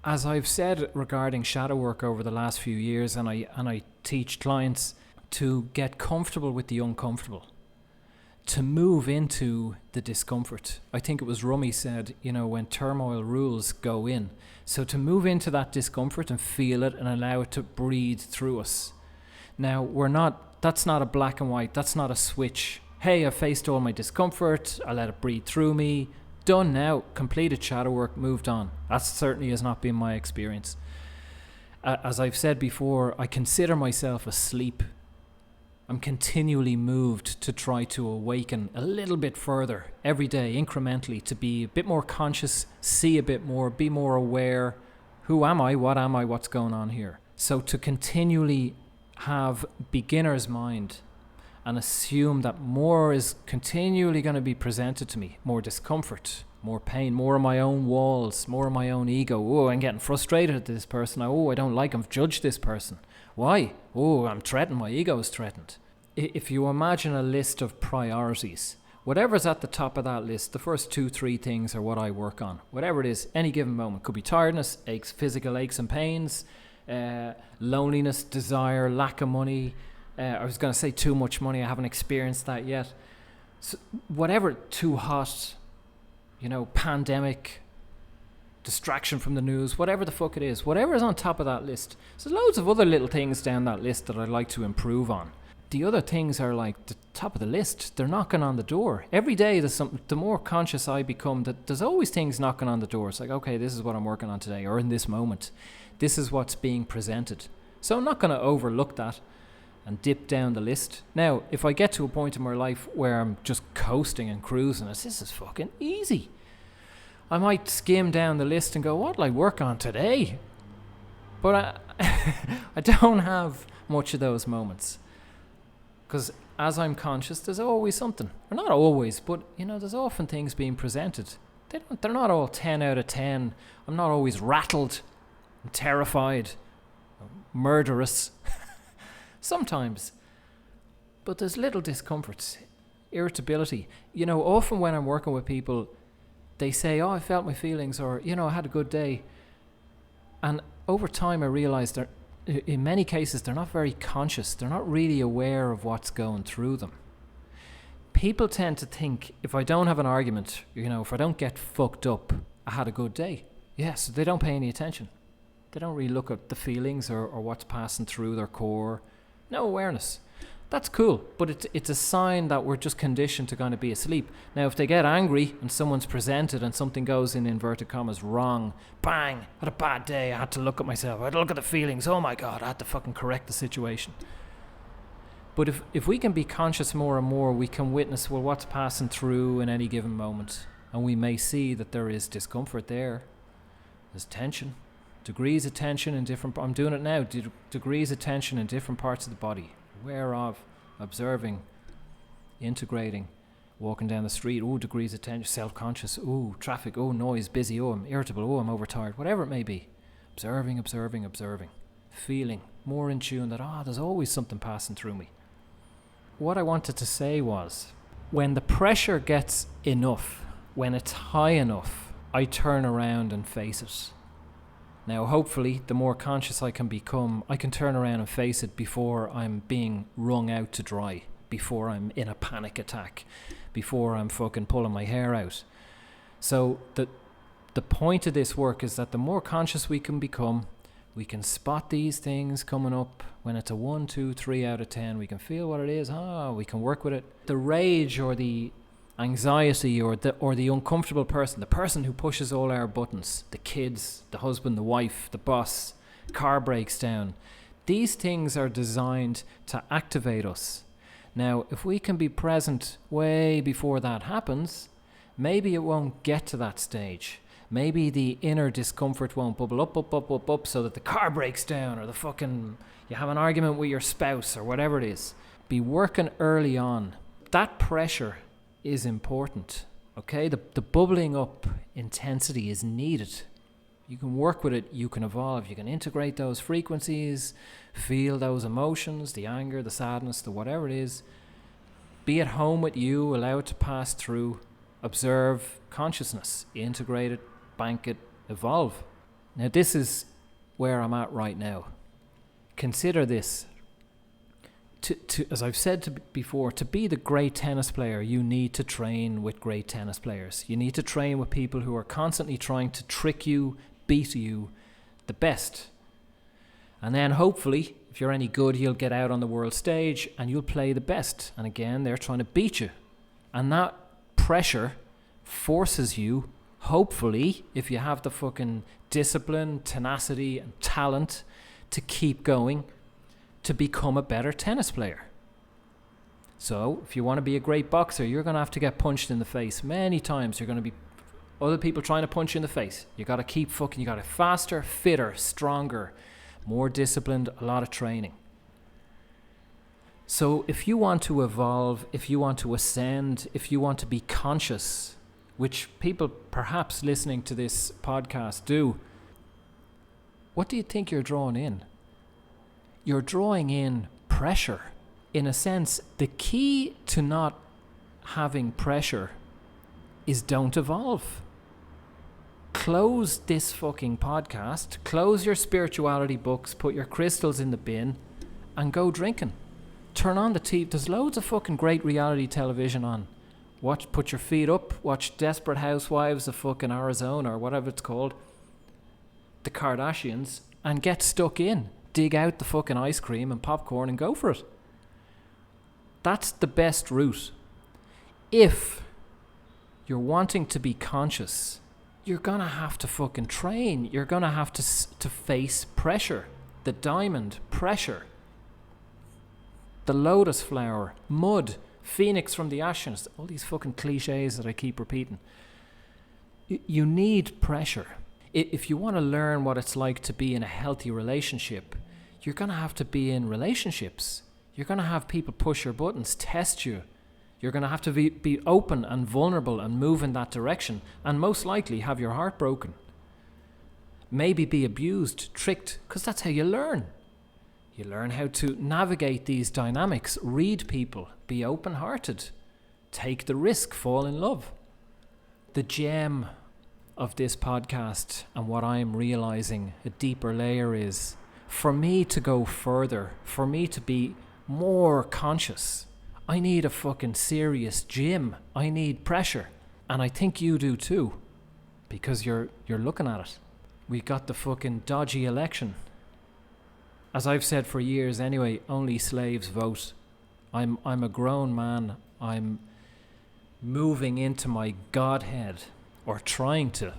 As I've said regarding shadow work over the last few years, and I teach clients to get comfortable with the uncomfortable, to move into the discomfort. I think it was Rumi said, when turmoil rules, go in. So to move into that discomfort and feel it and allow it to breathe through us. Now, that's not a black and white, that's not a switch. Hey, I've faced all my discomfort, I let it breathe through me, done now, completed shadow work, moved on. That certainly has not been my experience. As I've said before, I consider myself asleep. I'm continually moved to try to awaken a little bit further every day, incrementally, to be a bit more conscious, see a bit more, be more aware. Who am I? What am I? What's going on here? So to continually have beginner's mind and assume that more is continually going to be presented to me, more discomfort, more pain, more of my own walls, more of my own ego. Oh, I'm getting frustrated at this person. Oh, I don't like him. I've judged this person. Why? Oh, I'm threatened. My ego is threatened. If you imagine a list of priorities, whatever's at the top of that list, the first 2-3 things are what I work on. Whatever it is, any given moment. Could be tiredness, aches, physical aches and pains, loneliness, desire, lack of money. I was going to say too much money. I haven't experienced that yet. So whatever, too hot, pandemic, distraction from the news, whatever the fuck it is, whatever is on top of that list. So there's loads of other little things down that list that I'd like to improve on. The other things are like the top of the list. They're knocking on the door. Every day there's something. The more conscious I become, that there's always things knocking on the door. It's like, okay, this is what I'm working on today, or in this moment. This is what's being presented. So I'm not going to overlook that and dip down the list. Now, if I get to a point in my life where I'm just coasting and cruising, this is fucking easy, I might skim down the list and go, what'll I work on today? But I don't have much of those moments. Because as I'm conscious, there's always something. Or not always, but, there's often things being presented. They're not all 10 out of 10. I'm not always rattled and terrified, murderous. Sometimes. But there's little discomforts, irritability. Often when I'm working with people, they say, oh, I felt my feelings, or, I had a good day. And over time, I realized that in many cases, they're not very conscious. They're not really aware of what's going through them. People tend to think, if I don't have an argument, if I don't get fucked up, I had a good day. Yes, they don't pay any attention. They don't really look at the feelings or what's passing through their core. No awareness. That's cool, but it's a sign that we're just conditioned to kind of be asleep. Now, if they get angry and someone's presented and something goes in inverted commas wrong, bang, had a bad day, I had to look at myself, I had to look at the feelings, oh my God, I had to fucking correct the situation. But if we can be conscious more and more, we can witness, well, what's passing through in any given moment. And we may see that there is discomfort there. There's tension. Degrees of tension in different... I'm doing it now. Degrees of tension in different parts of the body. Aware of, observing, integrating, walking down the street, degrees of tension, self-conscious, traffic, noise, busy, I'm irritable, I'm overtired, whatever it may be. Observing, feeling, more in tune that, there's always something passing through me. What I wanted to say was, when the pressure gets enough, when it's high enough, I turn around and face it. Now, hopefully, the more conscious I can become, I can turn around and face it before I'm being wrung out to dry, before I'm in a panic attack, before I'm fucking pulling my hair out. So the point of this work is that the more conscious we can become, we can spot these things coming up. When it's a 1, 2, 3 out of 10, we can feel what it is. We can work with it. The rage or the anxiety or the uncomfortable person, the person who pushes all our buttons, the kids, the husband, the wife, the boss, car breaks down. These things are designed to activate us. Now, if we can be present way before that happens, maybe it won't get to that stage. Maybe the inner discomfort won't bubble up so that the car breaks down or you have an argument with your spouse or whatever it is. Be working early on. That pressure is important, okay? The bubbling up intensity is needed. You can work with it, you can evolve, you can integrate those frequencies, feel those emotions, the anger, the sadness, the whatever it is. Be at home with you, allow it to pass through, observe consciousness, integrate it, bank it, evolve. Now this is where I'm at right now. Consider this. As I've said before, to be the great tennis player, you need to train with great tennis players. You need to train with people who are constantly trying to trick you, beat you, the best. And then hopefully, if you're any good, you'll get out on the world stage and you'll play the best. And again, they're trying to beat you. And that pressure forces you, hopefully, if you have the fucking discipline, tenacity and talent to keep going, to become a better tennis player. So if you want to be a great boxer, you're going to have to get punched in the face many times. You're going to be other people trying to punch you in the face. You got to keep fucking, you got to faster, fitter, stronger, more disciplined, a lot of training. So if you want to evolve, if you want to ascend, if you want to be conscious, which people perhaps listening to this podcast do, what do you think you're drawing in? You're drawing in pressure. In a sense, the key to not having pressure is don't evolve. Close this fucking podcast, close your spirituality books, put your crystals in the bin, and go drinking. Turn on the TV. There's loads of fucking great reality television on. Watch, put your feet up, watch Desperate Housewives of fucking Arizona or whatever it's called, the Kardashians, and get stuck in. Dig out the fucking ice cream and popcorn and go for it. That's the best route. If you're wanting to be conscious, you're going to have to fucking train. You're going to have to face pressure. The diamond, pressure. The lotus flower, mud, phoenix from the ashes. All these fucking cliches that I keep repeating. You need pressure. If you want to learn what it's like to be in a healthy relationship, you're going to have to be in relationships. You're going to have people push your buttons, test you. You're going to have to be open and vulnerable and move in that direction, and most likely have your heart broken. Maybe be abused, tricked, because that's how you learn. You learn how to navigate these dynamics, read people, be open-hearted, take the risk, fall in love. The gem of this podcast and what I'm realizing, a deeper layer, is for me to go further, for me to be more conscious, I need a fucking serious gym. I need pressure. And I think you do too, because you're looking at it. We got the fucking dodgy election. As I've said for years anyway, only slaves vote. I'm a grown man. I'm moving into my godhead, or trying to.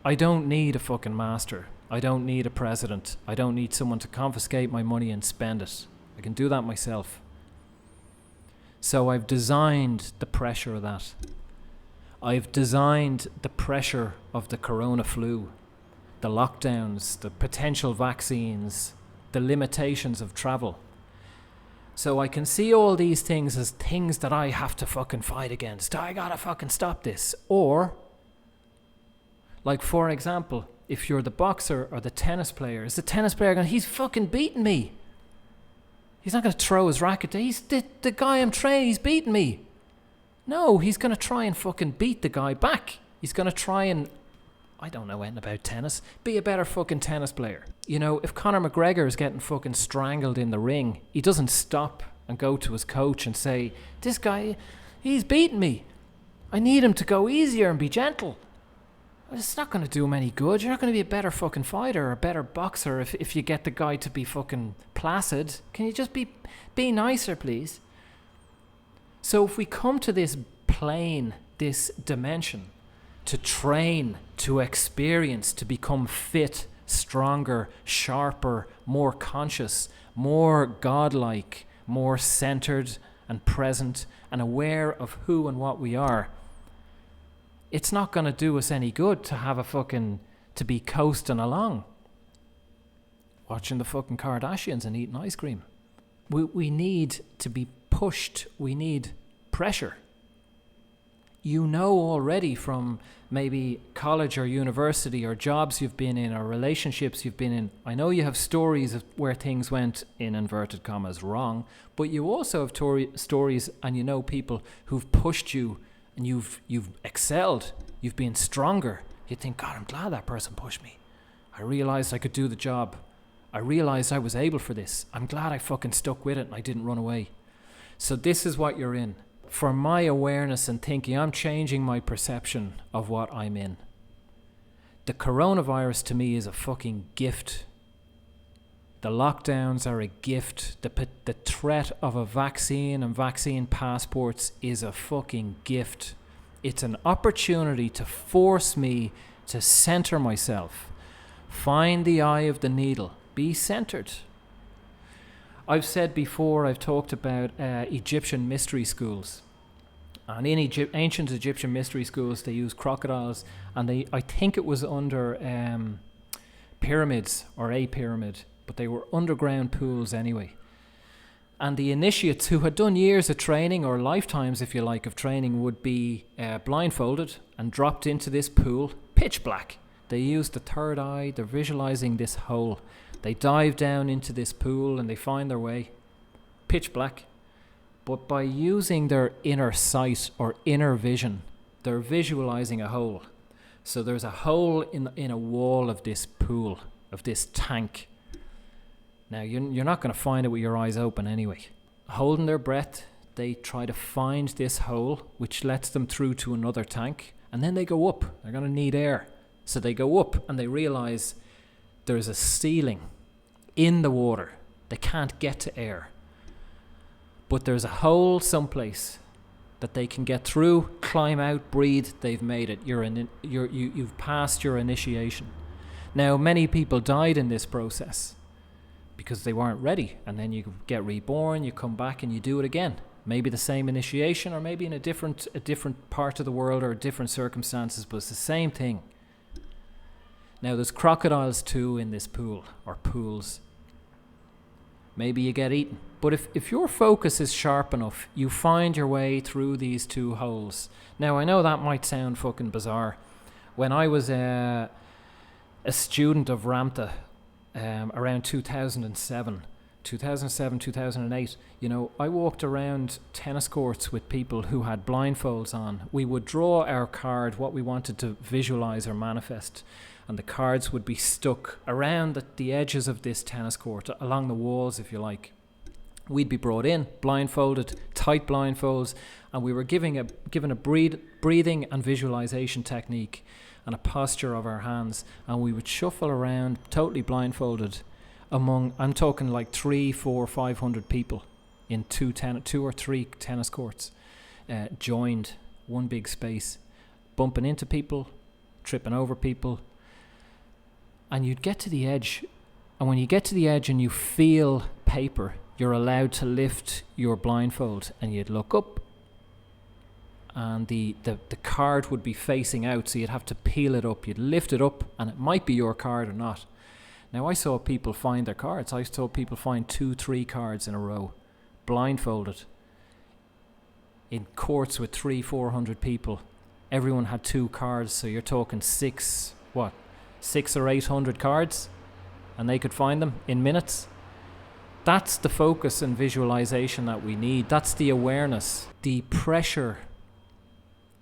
I don't need a fucking master. I don't need a president. I don't need someone to confiscate my money and spend it. I can do that myself. So I've designed the pressure of that. I've designed the pressure of the corona flu, the lockdowns, the potential vaccines, the limitations of travel. So I can see all these things as things that I have to fucking fight against. I gotta fucking stop this. Or, like for example, if you're the boxer or the tennis player, is the tennis player going, he's fucking beating me. He's not going to throw his racket. He's the guy I'm training, he's beating me. No, he's going to try and fucking beat the guy back. He's going to try and, I don't know anything about tennis, be a better fucking tennis player. You know, if Conor McGregor is getting fucking strangled in the ring, he doesn't stop and go to his coach and say, this guy, he's beating me. I need him to go easier and be gentle. It's not going to do him any good. You're not going to be a better fucking fighter or a better boxer if you get the guy to be fucking placid. Can you just be nicer, please? So if we come to this plane, this dimension, to train, to experience, to become fit, stronger, sharper, more conscious, more godlike, more centered and present and aware of who and what we are, it's not going to do us any good to have to be coasting along, watching the fucking Kardashians and eating ice cream. We need to be pushed. We need pressure. You know already from maybe college or university or jobs you've been in or relationships you've been in. I know you have stories of where things went, in inverted commas, wrong, but you also have stories, and you know people who've pushed you and you've excelled, you've been stronger. You think, God, I'm glad that person pushed me. I realized I could do the job. I realized I was able for this. I'm glad I fucking stuck with it and I didn't run away. So this is what you're in. For my awareness and thinking, I'm changing my perception of what I'm in. The coronavirus to me is a fucking gift. The lockdowns are a gift. The threat of a vaccine and vaccine passports is a fucking gift. It's an opportunity to force me to center myself. Find the eye of the needle. Be centered. I've said before, I've talked about Egyptian mystery schools. And in ancient Egyptian mystery schools, they use crocodiles. And I think it was under pyramids or a pyramid. But they were underground pools anyway. And the initiates who had done years of training, or lifetimes, if you like, of training, would be blindfolded and dropped into this pool, pitch black. They used the third eye. They're visualizing this hole. They dive down into this pool and they find their way, pitch black. But by using their inner sight or inner vision, they're visualizing a hole. So there's a hole in a wall of this pool, of this tank. Now, you're not going to find it with your eyes open anyway. Holding their breath, they try to find this hole, which lets them through to another tank. And then they go up. They're going to need air. So they go up and they realize there's a ceiling in the water. They can't get to air. But there's a hole someplace that they can get through, climb out, breathe. They've made it. You've passed your initiation. Now, many people died in this process because they weren't ready. And then you get reborn, you come back and you do it again. Maybe the same initiation, or maybe in a different part of the world or different circumstances, but it's the same thing. Now, there's crocodiles too in this pool, or pools. Maybe you get eaten. But if your focus is sharp enough, you find your way through these two holes. Now, I know that might sound fucking bizarre. When I was a student of Ramtha around 2007, 2008, I walked around tennis courts with people who had blindfolds on. We would draw our card, what we wanted to visualize or manifest, and the cards would be stuck around the edges of this tennis court, along the walls, if you like. We'd be brought in, blindfolded, tight blindfolds, and we were given a breathing and visualization technique and a posture of our hands, and we would shuffle around totally blindfolded among, I'm talking like 300, 400, 500 people in two or three tennis courts, joined, one big space, bumping into people, tripping over people. And you'd get to the edge, and when you get to the edge and you feel paper, you're allowed to lift your blindfold, and you'd look up, and the card would be facing out, so you'd have to peel it up. You'd lift it up, and it might be your card or not. Now, I saw people find their cards. I saw people find 2-3 cards in a row, blindfolded, in courts with 300-400 people. Everyone had 2 cards, so you're talking 6 or 800 cards, and they could find them in minutes. That's the focus and visualization that we need. That's the awareness. The pressure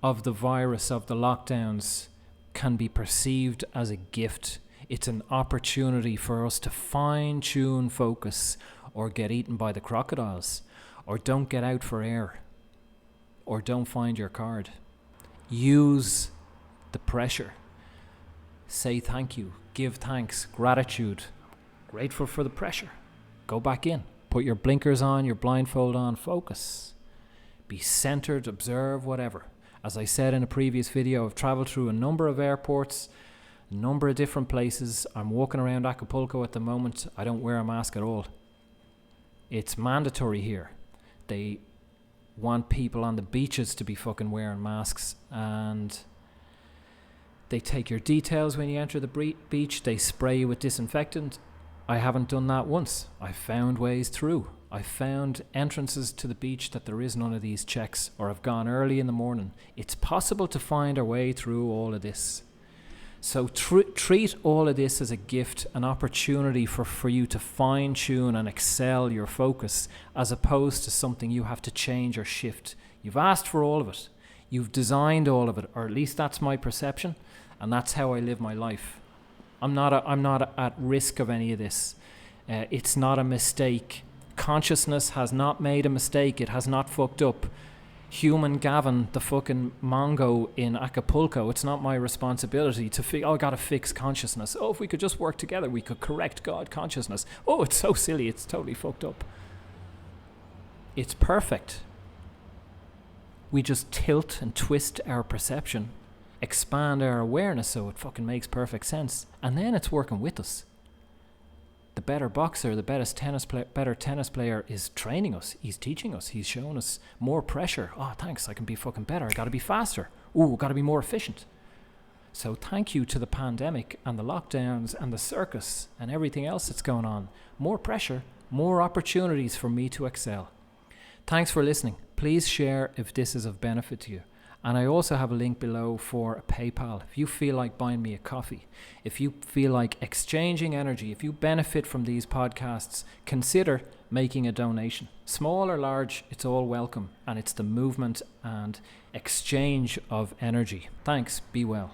of the virus, of the lockdowns, can be perceived as a gift. It's an opportunity for us to fine-tune focus, or get eaten by the crocodiles, or don't get out for air, or don't find your card. Use the pressure. Say thank you, give thanks, gratitude, grateful for the pressure. Go back in, put your blinkers on, your blindfold on, focus. Be centered, observe, whatever. As I said in a previous video, I've traveled through a number of airports, a number of different places. I'm walking around Acapulco at the moment. I don't wear a mask at all. It's mandatory here. They want people on the beaches to be fucking wearing masks, and they take your details when you enter the beach. They spray you with disinfectant. I haven't done that once. I found ways through. I found entrances to the beach that there is none of these checks, or I've gone early in the morning. It's possible to find our way through all of this. So treat all of this as a gift, an opportunity for you to fine-tune and excel your focus, as opposed to something you have to change or shift. You've asked for all of it. You've designed all of it, or at least that's my perception, and that's how I live my life. I'm not at risk of any of this. It's not a mistake. Consciousness has not made a mistake. It has not fucked up. Human Gavin, the fucking Mongo in Acapulco, it's not my responsibility to I gotta fix consciousness. Oh, if we could just work together, we could correct God consciousness. Oh, it's so silly, it's totally fucked up. It's perfect. We just tilt and twist our perception, expand our awareness so it fucking makes perfect sense, and then it's working with us. The better boxer, the better tennis player is training us. He's teaching us. He's showing us more pressure. Oh, thanks, I can be fucking better. I got to be faster. Ooh, got to be more efficient. So thank you to the pandemic and the lockdowns and the circus and everything else that's going on. More pressure, more opportunities for me to excel. Thanks for listening. Please share if this is of benefit to you. And I also have a link below for a PayPal. If you feel like buying me a coffee, if you feel like exchanging energy, if you benefit from these podcasts, consider making a donation. Small or large, it's all welcome. And it's the movement and exchange of energy. Thanks. Be well.